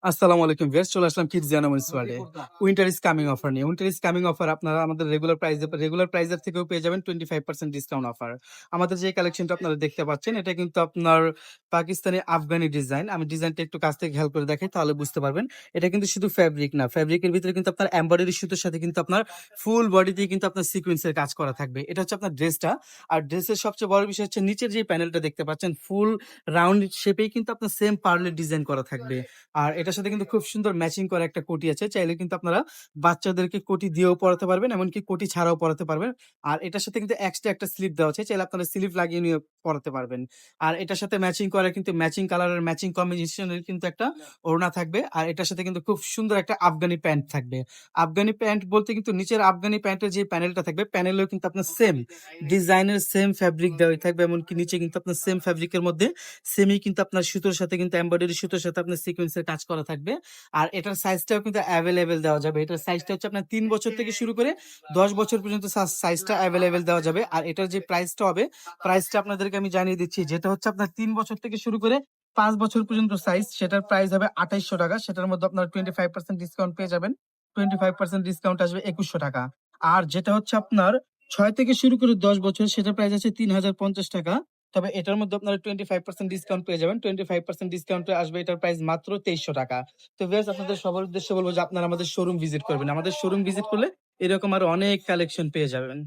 আসসালামু আলাইকুম ভিউয়ার্স, চলে আসলাম কিডস জার্নামস ওয়ার্ল্ডে। উইন্টার ইজ কামিং অফার নিয়ে। উইন্টার ইজ কামিং অফার আপনারা আমাদের রেগুলার প্রাইজের থেকেও পেয়ে যাবেন 25% ডিসকাউন্ট অফার। আমাদের যে কালেকশনটা আপনারা দেখতে পাচ্ছেন এটা কিন্তু আপনার পাকিস্তানি আফগানি ডিজাইন। আমি ডিজাইনটা একটু কাছ থেকে হেল্প করে দেখাই তাহলে বুঝতে পারবেন। এটা কিন্তু শুধু ফ্যাব্রিক না, ফ্যাব্রিকের ভিতরে কিন্তু আপনার এমব্রয়ডারি সুতোর সাথে কিন্তু আপনার ফুল বডিতেই কিন্তু আপনার সিকোয়েন্সের কাজ করা থাকবে। এটা হচ্ছে আপনার ড্রেসটা। আর ড্রেসের সবচেয়ে বড় বিষয় হচ্ছে নিচের যে প্যানেলটা দেখতে পাচ্ছেন ফুল রাউন্ড শেপেই কিন্তু আপনার সেম পার্লের ডিজাইন করা থাকবে। আর এটার সাথে কিন্তু খুব সুন্দর ম্যাচিং করা একটা কোটি আছে। চাইলে কিন্তু আপনারা বাচ্চাদেরকে কোটি দিয়েও পড়াতে পারবেন, এমনকি কোটি ছাড়াও পড়াতে পারবেন। আর এটার সাথে কিন্তু এক্সট্রা একটা স্লিপ দেওয়া আছে। চাইলে আপনারা স্লিপ লাগিয়ে নিয়ে পড়াতে পারবেন। আর এটার সাথে ম্যাচিং করা কিন্তু ম্যাচিং কালারের ম্যাচিং কম্বিনেশনের কিন্তু একটা ওড়না থাকবে। আর এটার সাথে কিন্তু খুব সুন্দর একটা আফগানি প্যান্ট থাকবে। আফগানি প্যান্ট বলতে কিন্তু নিচের আফগানি প্যান্টের যে প্যানেলটা থাকবে, প্যানেলেও কিন্তু আপনার সেম ডিজাইনের সেম ফ্যাব্রিক দেওয়াই থাকবে। এমনকি নিচে কিন্তু আপনার সেম ফ্যাব্রিকের মধ্যে সেমই কিন্তু আপনার সুতোর সাথে কিন্তু এমব্রয়ডারি সুতোর সাথে আপনার সিকোয়েন্সের কাজ করা থাকবে। আর এটার সাইজটাও কিন্তু অ্যাভেলেবেল দেওয়া যাবে। এটার সাইজটা হচ্ছে আপনার ৩ বছর থেকে শুরু করে ১০ বছর পর্যন্ত সাইজটা অ্যাভেলেবেল দেওয়া যাবে। আর এটার যে প্রাইসটা হবে, প্রাইসটা আপনাদেরকে আমি জানিয়ে দিচ্ছি। যেটা হচ্ছে আপনার ৩ বছর থেকে শুরু করে ৫ বছর পর্যন্ত সাইজ, সেটার প্রাইস হবে ২৮০০ টাকা। সেটার মধ্যে আপনার 25% ডিসকাউন্ট পেয়ে যাবেন। 25% ডিসকাউন্ট আসবে ২১০০ টাকা। আর যেটা হচ্ছে আপনার ৬ থেকে শুরু করে ১০ বছর, সেটার প্রাইস আছে ৩০৫০ টাকা। তবে এটার মধ্যে আপনারা 25% ডিসকাউন্ট পেয়ে যাবেন। 25% ডিসকাউন্টে আসবে এটার প্রাইস মাত্র ২৩০০ টাকা। তো ভিউয়ার্স, আপনাদের সবার উদ্দেশ্যে বলব যে আপনারা আমাদের শোরুম ভিজিট করবেন। আমাদের শোরুম ভিজিট করলে এরকম আরো অনেক কালেকশন পেয়ে যাবেন।